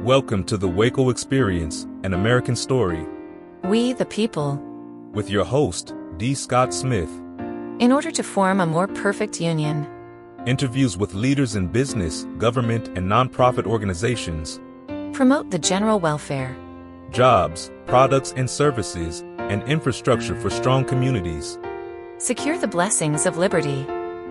Welcome to the WACO Experience, an American story. We, the people. With your host, D. Scott Smith. In order to form a more perfect union. Interviews with leaders in business, government, and nonprofit organizations. Promote the general welfare. Jobs, products and services, and infrastructure for strong communities. Secure the blessings of liberty.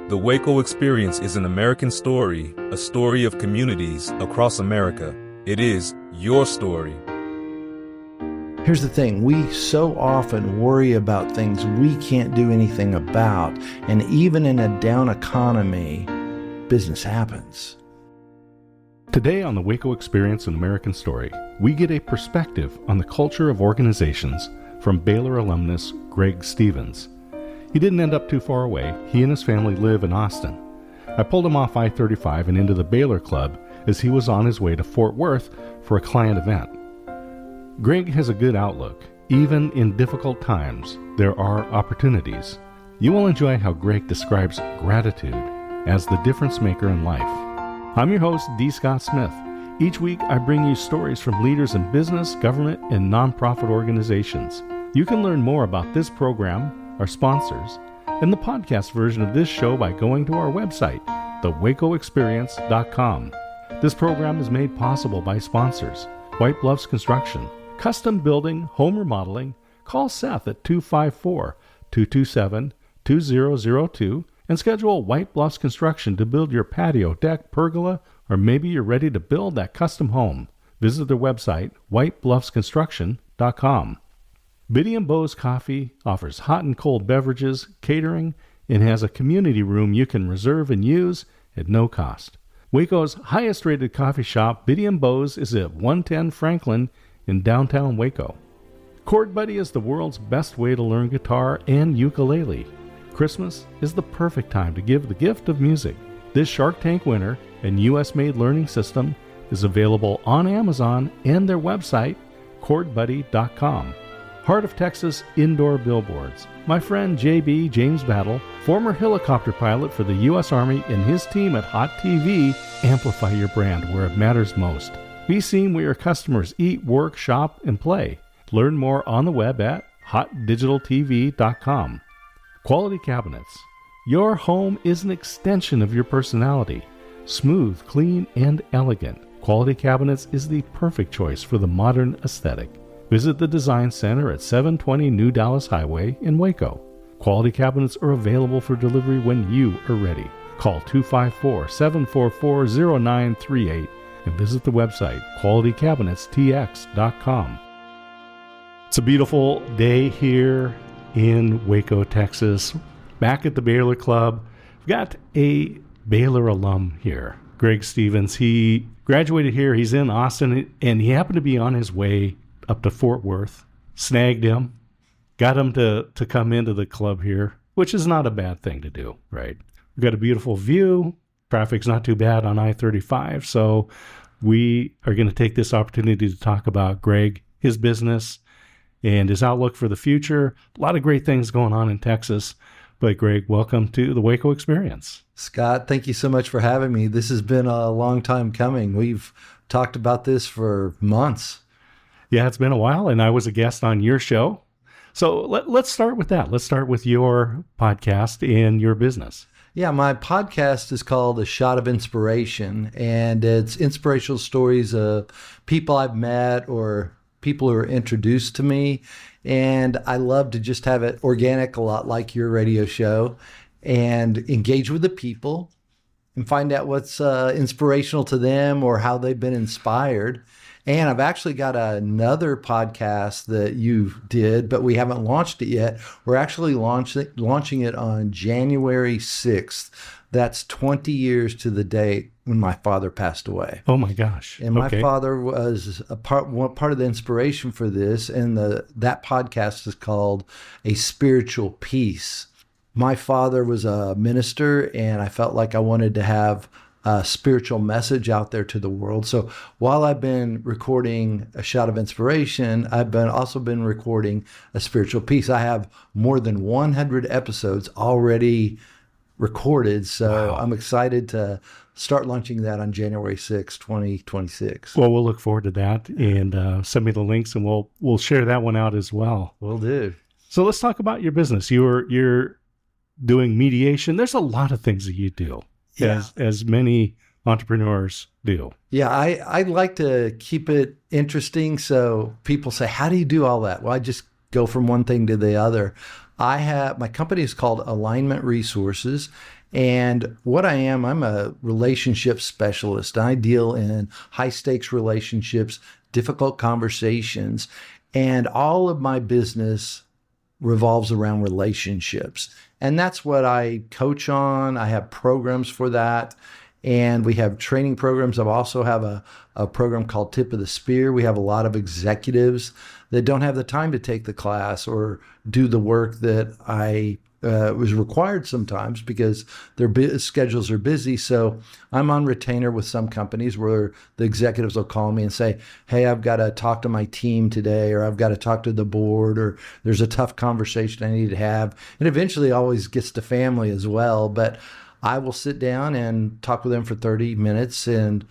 The WACO Experience is an American story, a story of communities across America. It is your story. Here's the thing, we so often worry about things we can't do anything about, and even in a down economy, business happens. Today on the WACO Experience, an American story, we get a perspective on the culture of organizations from Baylor alumnus Greg Stevens. He didn't end up too far away. He and his family live in Austin. I pulled him off I-35 and into the Baylor Club as he was on his way to Fort Worth for a client event. Greg has a good outlook. Even in difficult times, there are opportunities. You will enjoy how Greg describes gratitude as the difference maker in life. I'm your host, D. Scott Smith. Each week, I bring you stories from leaders in business, government, and nonprofit organizations. You can learn more about this program, our sponsors, and the podcast version of this show by going to our website, thewacoexperience.com. This program is made possible by sponsors, White Bluffs Construction, Custom Building, Home Remodeling. Call Seth at 254-227-2002 and schedule White Bluffs Construction to build your patio, deck, pergola, or maybe you're ready to build that custom home. Visit their website, whitebluffsconstruction.com. Biddy & Bo's Coffee offers hot and cold beverages, catering, and has a community room you can reserve and use at no cost. Waco's highest rated coffee shop, Biddy & Bo's, is at 110 Franklin in downtown Waco. Chord Buddy is the world's best way to learn guitar and ukulele. Christmas is the perfect time to give the gift of music. This Shark Tank winner and US-made learning system is available on Amazon and their website, chordbuddy.com. Heart of Texas Indoor Billboards. My friend JB James Battle, former helicopter pilot for the U.S. Army, and his team at Hot TV amplify your brand where it matters most. Be seen where your customers eat, work, shop, and play. Learn more on the web at hotdigitaltv.com. Quality Cabinets. Your home is an extension of your personality. Smooth, clean, and elegant. Quality Cabinets is the perfect choice for the modern aesthetic. Visit the Design Center at 720 New Dallas Highway in Waco. Quality Cabinets are available for delivery when you are ready. Call 254-744-0938 and visit the website qualitycabinetstx.com. It's a beautiful day here in Waco, Texas. Back at the Baylor Club. We've got a Baylor alum here, Greg Stevens. He graduated here. He's in Austin, and he happened to be on his way up to Fort Worth, snagged him, got him to come into the club here, which is not a bad thing to do, right? We've got a beautiful view. Traffic's not too bad on I-35, so we are going to take this opportunity to talk about Greg, his business, and his outlook for the future. A lot of great things going on in Texas. But Greg, welcome to the WACO Experience. Scott, thank you so much for having me. This has been a long time coming. We've talked about this for months. Yeah, it's been a while, and I was a guest on your show. So let's start with that. Let's start with your podcast and your business. Yeah, my podcast is called A Shot of Inspiration, and it's inspirational stories of people I've met or people who are introduced to me. And I love to just have it organic, a lot like your radio show, and engage with the people and find out what's inspirational to them or how they've been inspired. And I've actually got another podcast that you did, but we haven't launched it yet. We're actually launching it on January 6th. That's 20 years to the date when my father passed away. Oh my gosh. And my father was one part of the inspiration for this. And that podcast is called A Spiritual Peace. My father was a minister, and I felt like I wanted to have a spiritual message out there to the world. So while I've been recording A Shot of Inspiration, I've also been recording A Spiritual Peace. I have more than 100 episodes already recorded. So Wow. I'm excited to start launching that on January 6, 2026. Well, we'll look forward to that, and send me the links, and we'll share that one out as well. Will do. So let's talk about your business. You're doing mediation. There's a lot of things that you do, as many entrepreneurs do. Yeah, I like to keep it interesting. So people say, how do you do all that? Well, I just go from one thing to the other. My company is called Alignment Resources. And what I'm a relationship specialist. I deal in high stakes relationships, difficult conversations, and all of my business revolves around relationships. And that's what I coach on. I have programs for that. And we have training programs. I also have a program called Tip of the Spear. We have a lot of executives that don't have the time to take the class or do the work that I was required sometimes because their schedules are busy. So I'm on retainer with some companies where the executives will call me and say, hey, I've got to talk to my team today, or I've got to talk to the board, or there's a tough conversation I need to have. And eventually always gets to family as well. But I will sit down and talk with them for 30 minutes and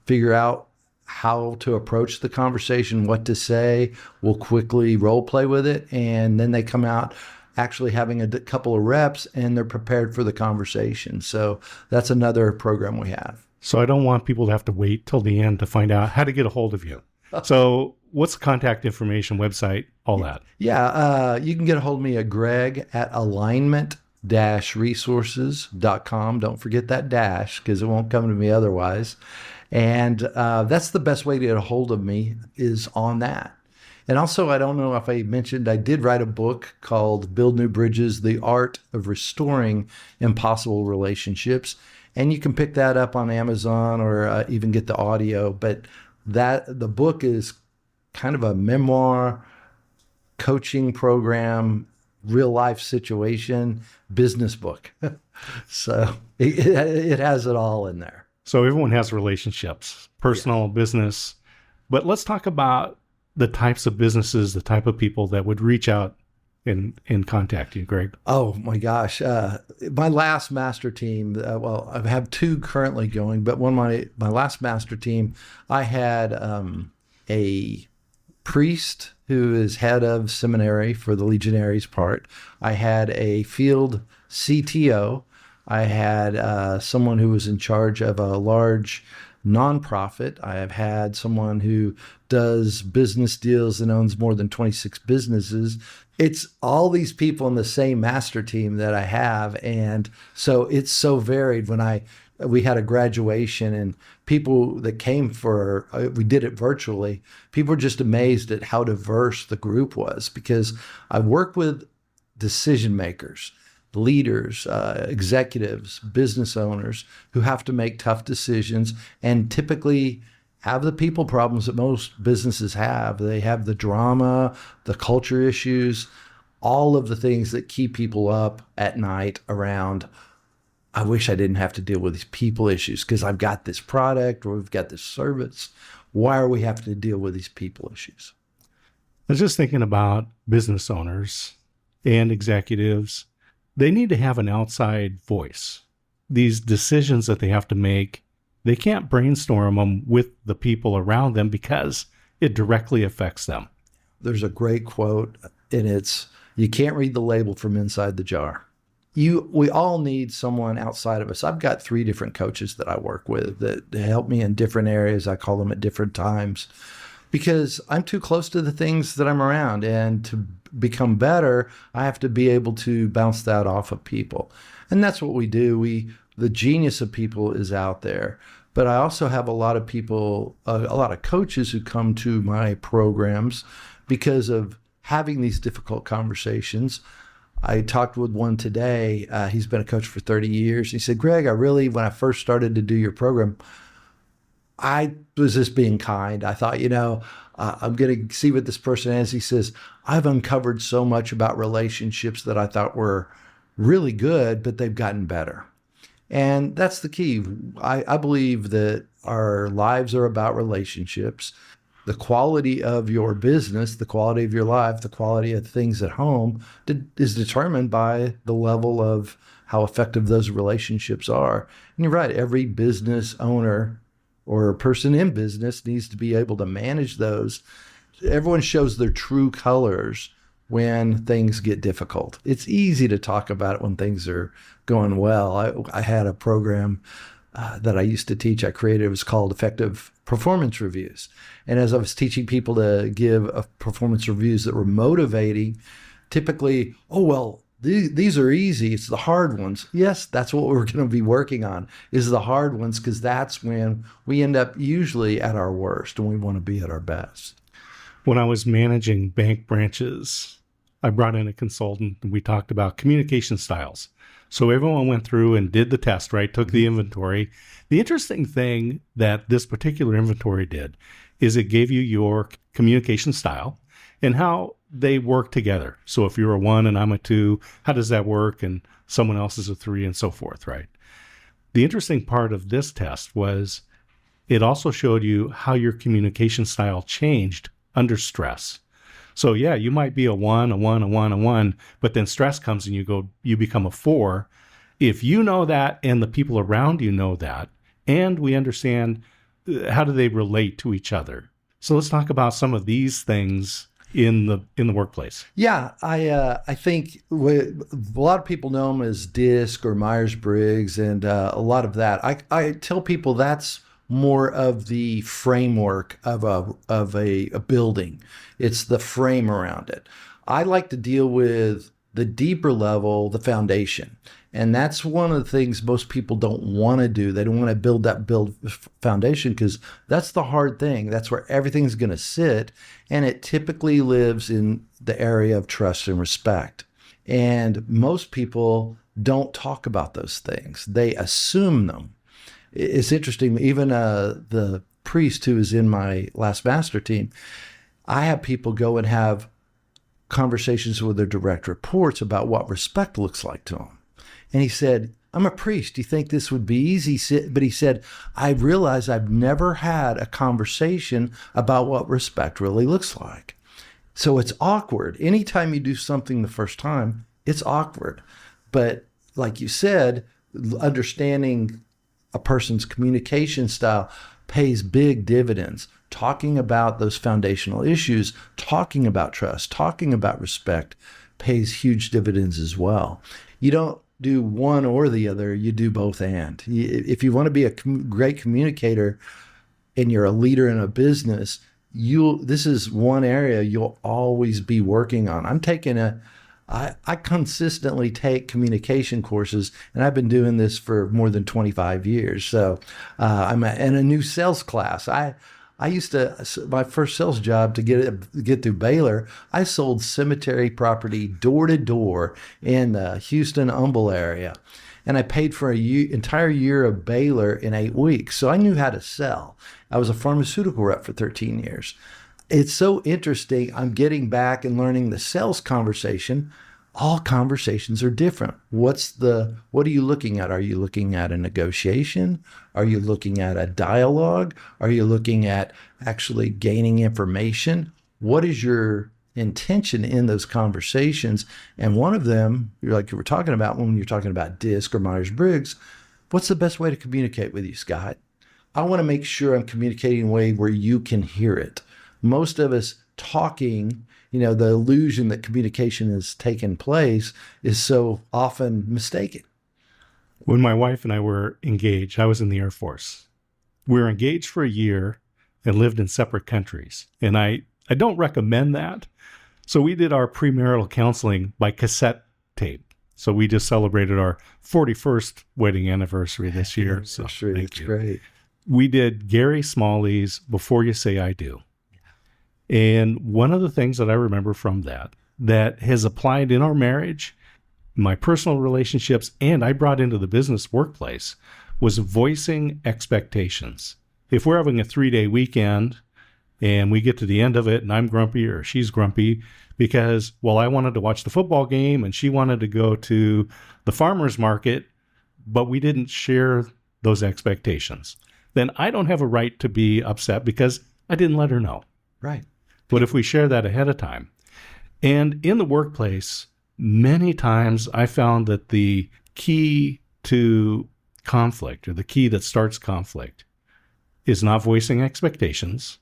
figure out how to approach the conversation, what to say. We'll quickly role play with it. And then they come out actually having a couple of reps and they're prepared for the conversation. So that's another program we have. So I don't want people to have to wait till the end to find out how to get a hold of you. So what's the contact information, website, all that? Yeah, you can get a hold of me at Greg at alignment-resources.com. Don't forget that dash because it won't come to me otherwise. And that's the best way to get a hold of me is on that. And also, I don't know if I mentioned, I did write a book called Build New Bridges, The Art of Restoring Impossible Relationships. And you can pick that up on Amazon or even get the audio. But the book is kind of a memoir, coaching program, real life situation, business book. So it has it all in there. So everyone has relationships, personal, business. But let's talk about the types of businesses, the type of people that would reach out and contact you, Greg. Oh my gosh. My last master team, well, I have two currently going, but my last master team, I had a priest who is head of seminary for the Legionaries part. I had a field CTO. I had someone who was in charge of a large nonprofit. I have had someone who does business deals and owns more than 26 businesses. It's all these people in the same master team that I have. And so it's so varied. We had a graduation and people that came we did it virtually. People were just amazed at how diverse the group was because I work with decision makers, leaders, executives, business owners who have to make tough decisions and typically have the people problems that most businesses have. They have the drama, the culture issues, all of the things that keep people up at night around, I wish I didn't have to deal with these people issues because I've got this product or we've got this service. Why are we having to deal with these people issues? I was just thinking about business owners and executives. They need to have an outside voice. These decisions that they have to make, they can't brainstorm them with the people around them because it directly affects them. There's a great quote, and it's, you can't read the label from inside the jar. We all need someone outside of us. I've got 3 different coaches that I work with that help me in different areas. I call them at different times because I'm too close to the things that I'm around, and to become better, I have to be able to bounce that off of people. And that's what we do. The genius of people is out there. But I also have a lot of people, a lot of coaches who come to my programs because of having these difficult conversations. I talked with one today. He's been a coach for 30 years. He said, Greg, when I first started to do your program, I was just being kind. I thought, I'm going to see what this person is. He says, I've uncovered so much about relationships that I thought were really good, but they've gotten better. And that's the key. I believe that our lives are about relationships. The quality of your business, the quality of your life, the quality of things at home is determined by the level of how effective those relationships are. And you're right, every business owner or person in business needs to be able to manage those. Everyone shows their true colors when things get difficult. It's easy to talk about it when things are going well. I had a program that I used to teach. I created, it was called Effective Performance Reviews. And as I was teaching people to give performance reviews that were motivating, typically, oh, well, these are easy. It's the hard ones. Yes, that's what we're going to be working on, is the hard ones, because that's when we end up usually at our worst and we want to be at our best. When I was managing bank branches, I brought in a consultant and we talked about communication styles. So everyone went through and did the test, right? Took the inventory. The interesting thing that this particular inventory did is it gave you your communication style and how they work together. So if you're a 1 and I'm a 2, how does that work? And someone else is a 3 and so forth, right? The interesting part of this test was it also showed you how your communication style changed under stress. So yeah, you might be a 1, a 1, a 1, a 1, but then stress comes and you become a 4. If you know that and the people around you know that, and we understand how do they relate to each other. So let's talk about some of these things in the workplace. Yeah, I think a lot of people know them as DISC or Myers-Briggs, and a lot of that. I tell people that's more of the framework of a building. It's the frame around it. I like to deal with the deeper level, the foundation. And that's one of the things most people don't want to do. They don't want to build foundation, because that's the hard thing. That's where everything's going to sit. And it typically lives in the area of trust and respect. And most people don't talk about those things. They assume them. It's interesting. Even the priest who is in my last master team, I have people go and have conversations with their direct reports about what respect looks like to them. And he said, I'm a priest. Do you think this would be easy? But he said, I realize I've never had a conversation about what respect really looks like. So it's awkward. Anytime you do something the first time, it's awkward. But like you said, understanding a person's communication style pays big dividends. Talking about those foundational issues, talking about trust, talking about respect pays huge dividends as well. You don't do one or the other, you do both and. If you want to be a great communicator and you're a leader in a business, this is one area you'll always be working on. I consistently take communication courses, and I've been doing this for more than 25 years. So I'm in a new sales class. I used to, my first sales job to get through Baylor, I sold cemetery property door to door in the Houston-Humble area. And I paid for an entire year of Baylor in 8 weeks. So I knew how to sell. I was a pharmaceutical rep for 13 years. It's so interesting. I'm getting back and learning the sales conversation. All conversations are different. What are you looking at? Are you looking at a negotiation? Are you looking at a dialogue? Are you looking at actually gaining information? What is your intention in those conversations? And one of them, like you were talking about when you're talking about DISC or Myers-Briggs, what's the best way to communicate with you, Scott? I want to make sure I'm communicating in a way where you can hear it. Most of us talking, the illusion that communication has taken place is so often mistaken. When my wife and I were engaged, I was in the Air Force. We were engaged for a year and lived in separate countries. And I don't recommend that. So we did our premarital counseling by cassette tape. So we just celebrated our 41st wedding anniversary this year. So that's great. We did Gary Smalley's Before You Say I Do. And one of the things that I remember from that has applied in our marriage, my personal relationships, and I brought into the business workplace, was voicing expectations. If we're having a 3-day weekend and we get to the end of it and I'm grumpy or she's grumpy because, well, I wanted to watch the football game and she wanted to go to the farmer's market, but we didn't share those expectations, then I don't have a right to be upset because I didn't let her know. Right. But if we share that ahead of time, and in the workplace, many times I found that the key to conflict, or the key that starts conflict, is not voicing expectations,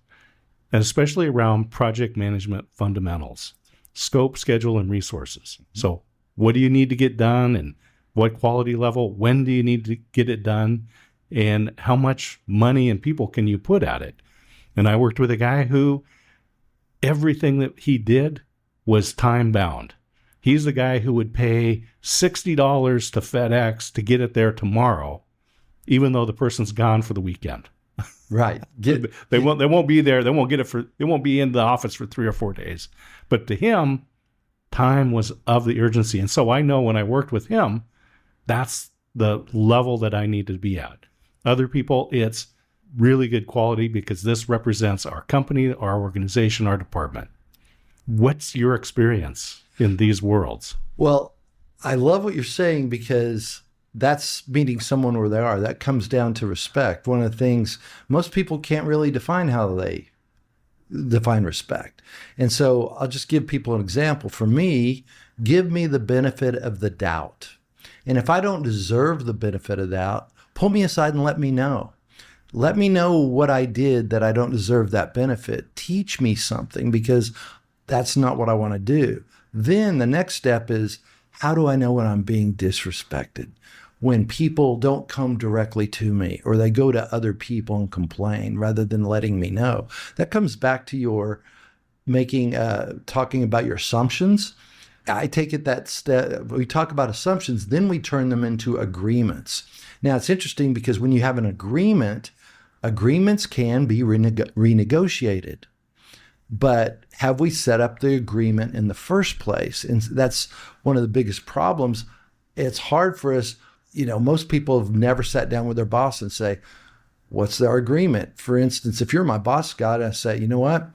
and especially around project management fundamentals, scope, schedule, and resources. So what do you need to get done, and what quality level? When do you need to get it done? And how much money and people can you put at it? And I worked with a guy who everything that he did was time bound. He's the guy who would pay $60 to FedEx to get it there tomorrow, even though the person's gone for the weekend. Right. They won't be there. They won't be in the office for 3 or 4 days. But to him, time was of the urgency. And so I know when I worked with him, that's the level that I need to be at. Other people, it's really good quality because this represents our company, our organization, our department. What's your experience in these worlds? Well, I love what you're saying because that's meeting someone where they are. That comes down to respect. One of the things most people can't really define how they define respect. And so I'll just give people an example. For me, give me the benefit of the doubt. And if I don't deserve the benefit of doubt, pull me aside and let me know. Let me know what I did that I don't deserve that benefit. Teach me something because that's not what I want to do. Then the next step is, how do I know when I'm being disrespected? When people don't come directly to me or they go to other people and complain rather than letting me know. That comes back to your talking about your assumptions. I take it that step. We talk about assumptions, then we turn them into agreements. Now, it's interesting because when you have an agreement, agreements can be renegotiated. But have we set up the agreement in the first place? And that's one of the biggest problems. It's hard for us. Most people have never sat down with their boss and say, what's our agreement? For instance, if you're my boss, Scott, I say, you know what?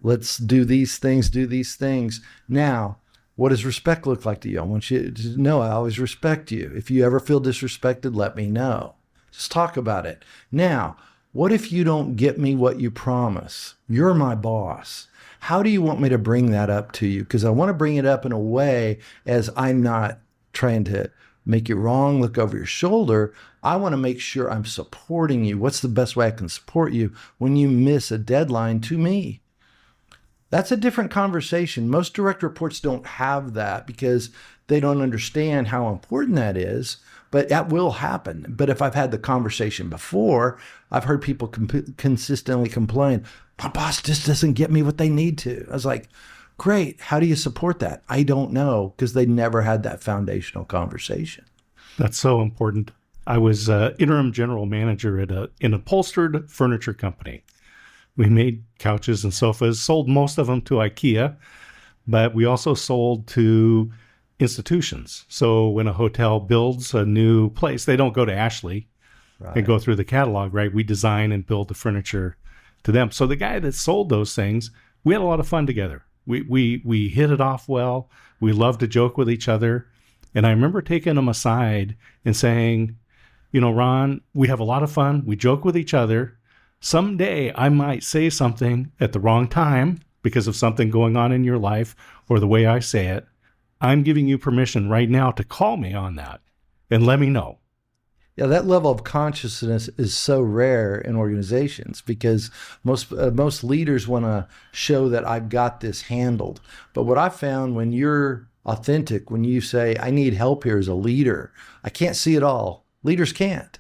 Let's do these things. Now, what does respect look like to you? I want you to know I always respect you. If you ever feel disrespected, let me know. Just talk about it. Now, what if you don't get me what you promise? You're my boss. How do you want me to bring that up to you? Because I want to bring it up in a way as I'm not trying to make you wrong, look over your shoulder. I want to make sure I'm supporting you. What's the best way I can support you when you miss a deadline to me? That's a different conversation. Most direct reports don't have that because they don't understand how important that is, but that will happen. But if I've had the conversation before, I've heard people consistently complain, my boss just doesn't get me what they need to. I was like, great. How do you support that? I don't know, because they never had that foundational conversation. That's so important. I was interim general manager at an upholstered furniture company. We made couches and sofas, sold most of them to IKEA, but we also sold to institutions. So when a hotel builds a new place, they don't go to Ashley and go through the catalog, right? We design and build the furniture to them. So the guy that sold those things, we had a lot of fun together. We hit it off well. We loved to joke with each other. And I remember taking him aside and saying, Ron, we have a lot of fun. We joke with each other. Someday I might say something at the wrong time because of something going on in your life or the way I say it. I'm giving you permission right now to call me on that and let me know. Yeah, that level of consciousness is so rare in organizations because most leaders want to show that I've got this handled. But what I found, when you're authentic, when you say, I need help here as a leader, I can't see it all. Leaders can't.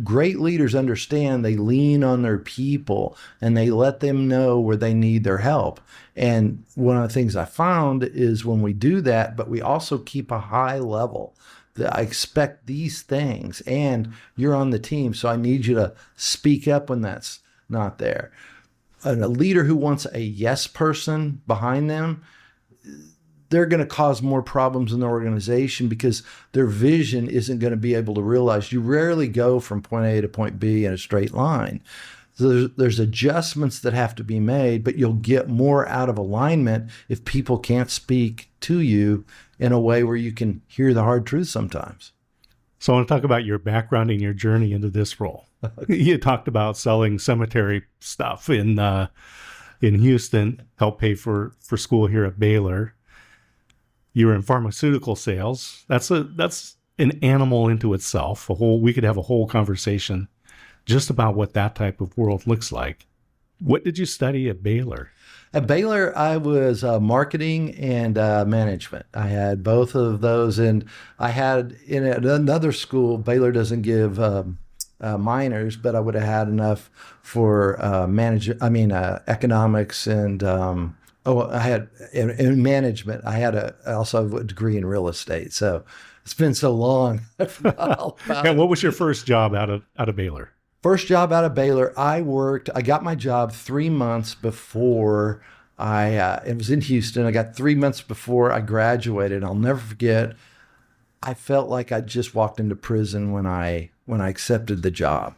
Great leaders understand. They lean on their people and they let them know where they need their help. And one of the things I found is when we do that, but we also keep a high level, that I expect these things and you're on the team. So I need you to speak up when that's not there. And a leader who wants a yes person behind them, they're going to cause more problems in the organization because their vision isn't going to be able to realize. You rarely go from point A to point B in a straight line. So there's adjustments that have to be made, but you'll get more out of alignment if people can't speak to you in a way where you can hear the hard truth sometimes. So I want to talk about your background and your journey into this role. You talked about selling cemetery stuff in Houston, help pay for school here at Baylor. You were in pharmaceutical sales. That's an animal into itself. We could have a whole conversation just about what that type of world looks like. What did you study at Baylor? At Baylor, I was marketing and management. I had both of those, and I had in another school. Baylor doesn't give minors, but I would have had enough for economics and I had in management. I had also a degree in real estate. So it's been so long. I forgot all about And what was your first job out of Baylor? First job out of Baylor, I got my job 3 months before it was in Houston. I got 3 months before I graduated. I'll never forget. I felt like I just walked into prison when I accepted the job.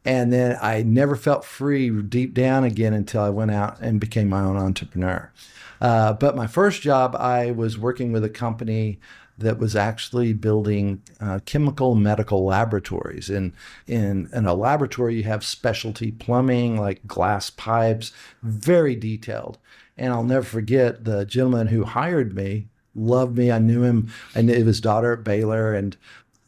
And then I never felt free deep down again until I went out and became my own entrepreneur. But my first job, I was working with a company that was actually building chemical medical laboratories. And in a laboratory, you have specialty plumbing, like glass pipes, very detailed. And I'll never forget the gentleman who hired me, loved me. I knew him. I knew his daughter at Baylor, and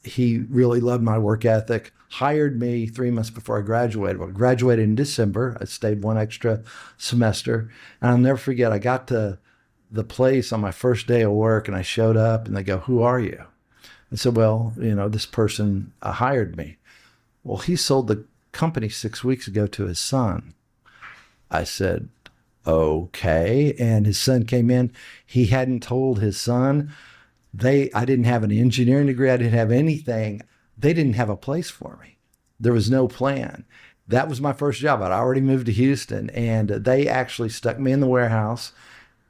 he really loved my work ethic. Hired me 3 months before I graduated. Well, I graduated in December. I stayed one extra semester. And I'll never forget, I got to the place on my first day of work, and I showed up, and they go, "Who are you?" I said, "Well, this person hired me." "Well, he sold the company 6 weeks ago to his son." I said, "Okay." And his son came in. He hadn't told his son. I didn't have an engineering degree. I didn't have anything. They didn't have a place for me. There was no plan. That was my first job. I'd already moved to Houston, and they actually stuck me in the warehouse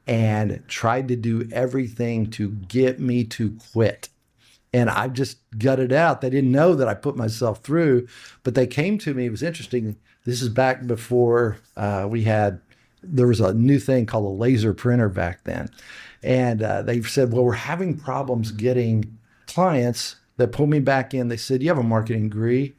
and tried to do everything to get me to quit. And I just gutted out. They didn't know that I put myself through, but they came to me. It was interesting. This is back before there was a new thing called a laser printer back then. And they said, "Well, we're having problems getting clients." That pulled me back in. They said, "You have a marketing degree.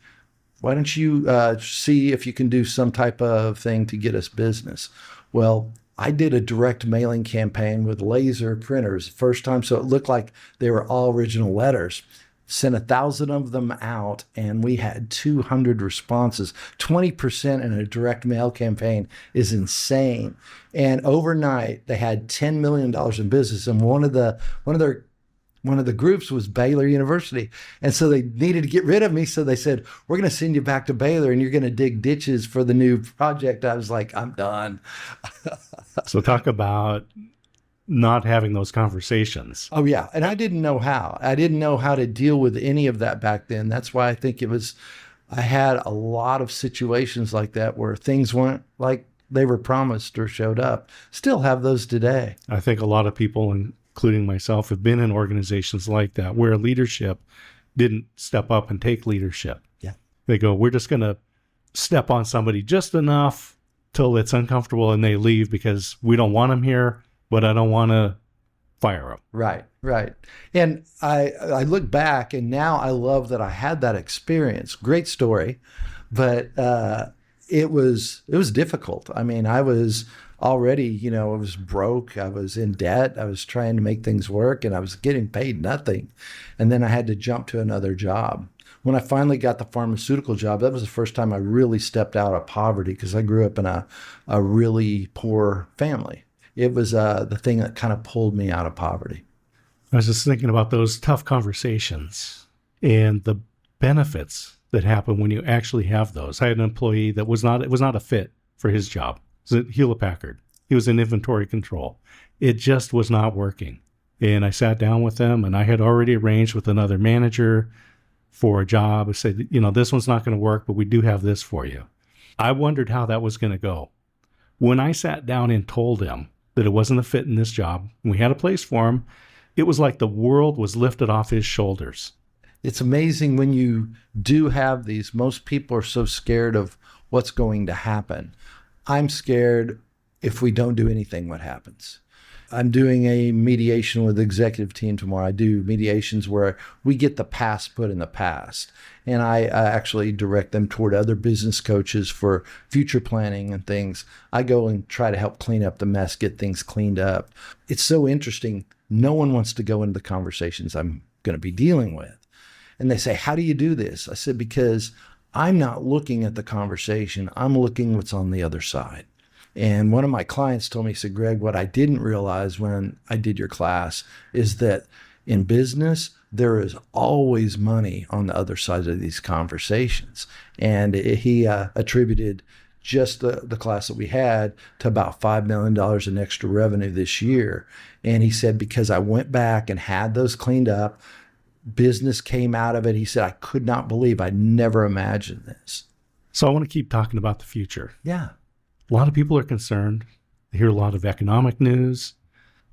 Why don't you see if you can do some type of thing to get us business?" Well, I did a direct mailing campaign with laser printers first time. So it looked like they were all original letters. Sent 1,000 of them out, and we had 200 responses. 20% in a direct mail campaign is insane. And overnight, they had $10 million in business. And one of the groups was Baylor University. And so they needed to get rid of me. So they said, "We're going to send you back to Baylor, and you're going to dig ditches for the new project." I was like, "I'm done." So talk about not having those conversations. Oh, yeah. And I didn't know how. I didn't know how to deal with any of that back then. That's why I think I had a lot of situations like that where things weren't like they were promised or showed up. Still have those today. I think a lot of people, including myself, have been in organizations like that where leadership didn't step up and take leadership. Yeah. They go, "We're just going to step on somebody just enough till it's uncomfortable," and they leave because we don't want them here, but I don't want to fire them. Right. And I look back, and now I love that I had that experience. Great story. But it was difficult. I mean, I was already, I was broke. I was in debt. I was trying to make things work, and I was getting paid nothing. And then I had to jump to another job. When I finally got the pharmaceutical job, that was the first time I really stepped out of poverty, because I grew up in a really poor family. It was the thing that kind of pulled me out of poverty. I was just thinking about those tough conversations and the benefits that happen when you actually have those. I had an employee that was not a fit for his job. It was at Hewlett-Packard. He was in inventory control. It just was not working. And I sat down with them, and I had already arranged with another manager for a job. I said, this one's not going to work, but we do have this for you. I wondered how that was going to go. When I sat down and told him that it wasn't a fit in this job, and we had a place for him, it was like the world was lifted off his shoulders. It's amazing when you do have these. Most people are so scared of what's going to happen. I'm scared if we don't do anything, what happens? I'm doing a mediation with the executive team tomorrow. I do mediations where we get the past put in the past. And I actually direct them toward other business coaches for future planning and things. I go and try to help clean up the mess, get things cleaned up. It's so interesting. no one wants to go into the conversations I'm going to be dealing with. And they say, how do you do this? I said, because I'm not looking at the conversation. I'm looking what's on the other side. And one of my clients told me, he said, Greg, what I didn't realize when I did your class is that in business, there is always money on the other side of these conversations. And he attributed just the class that we had to about $5 million in extra revenue this year. And he said, because I went back and had those cleaned up, business came out of it. He said, I could not believe, I never imagined this. So I want to keep talking about the future. Yeah. A lot of people are concerned. They hear a lot of economic news.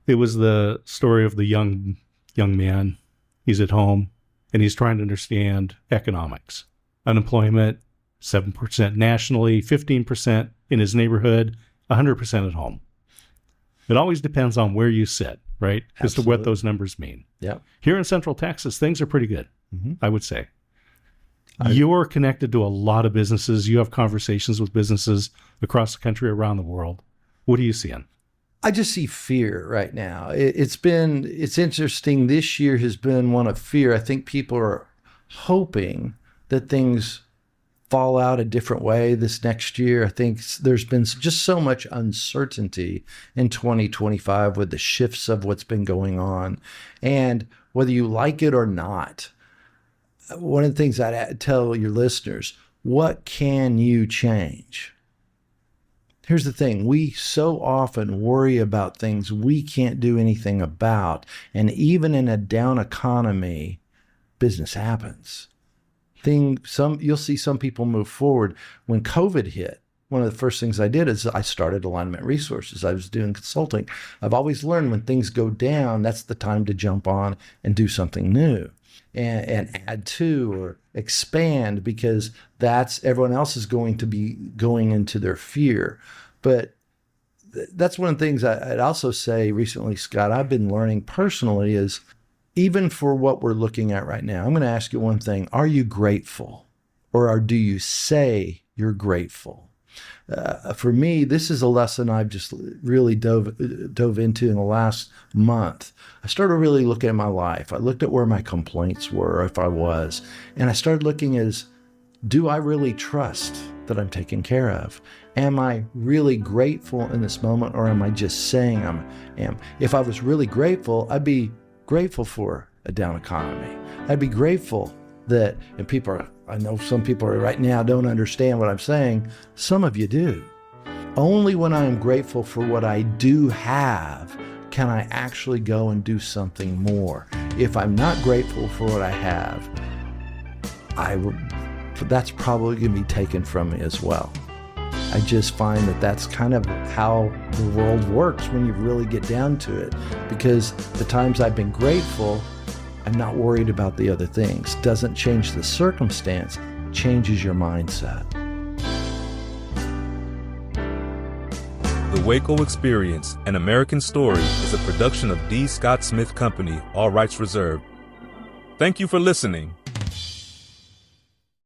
It was the story of the young man. He's at home and he's trying to understand economics. Unemployment, 7% nationally, 15% in his neighborhood, 100% at home. It always depends on where you sit, right? As to what those numbers mean. Yeah. Here in Central Texas, things are pretty good, I would say. You're connected to a lot of businesses. You have conversations with businesses across the country, around the world. What are you seeing? I just see fear right now. It's interesting. This year has been one of fear. I think people are hoping that things fall out a different way this next year. I think there's been just so much uncertainty in 2025 with the shifts of what's been going on. And whether you like it or not, one of the things I'd tell your listeners, what can you change? Here's the thing. We so often worry about things we can't do anything about. And even in a down economy, business happens. You'll see some people move forward. When COVID hit, one of the first things I did is I started Alignment Resources. I was doing consulting. I've always learned when things go down, that's the time to jump on and do something new and add to or expand, because that's everyone else is going to be going into their fear. But that's one of the things I'd also say recently, Scott, I've been learning personally is even for what we're looking at right now, I'm going to ask you one thing. Are you grateful, or do you say you're grateful? For me, this is a lesson I've just really dove into in the last month. I started really looking at my life. I looked at where my complaints were, if I was, and I started looking as, do I really trust that I'm taken care of? Am I really grateful in this moment, or am I just saying I am? If I was really grateful, I'd be grateful for a down economy. I'd be grateful that, and I know some people right now don't understand what I'm saying. Some of you do. Only when I am grateful for what I do have can I actually go and do something more. If I'm not grateful for what I have, that's probably going to be taken from me as well. I just find that that's kind of how the world works when you really get down to it. Because the times I've been grateful, I'm not worried about the other things. Doesn't change the circumstance, changes your mindset. The WACO Experience, an American Story, is a production of D. Scott Smith Company, all rights reserved. Thank you for listening.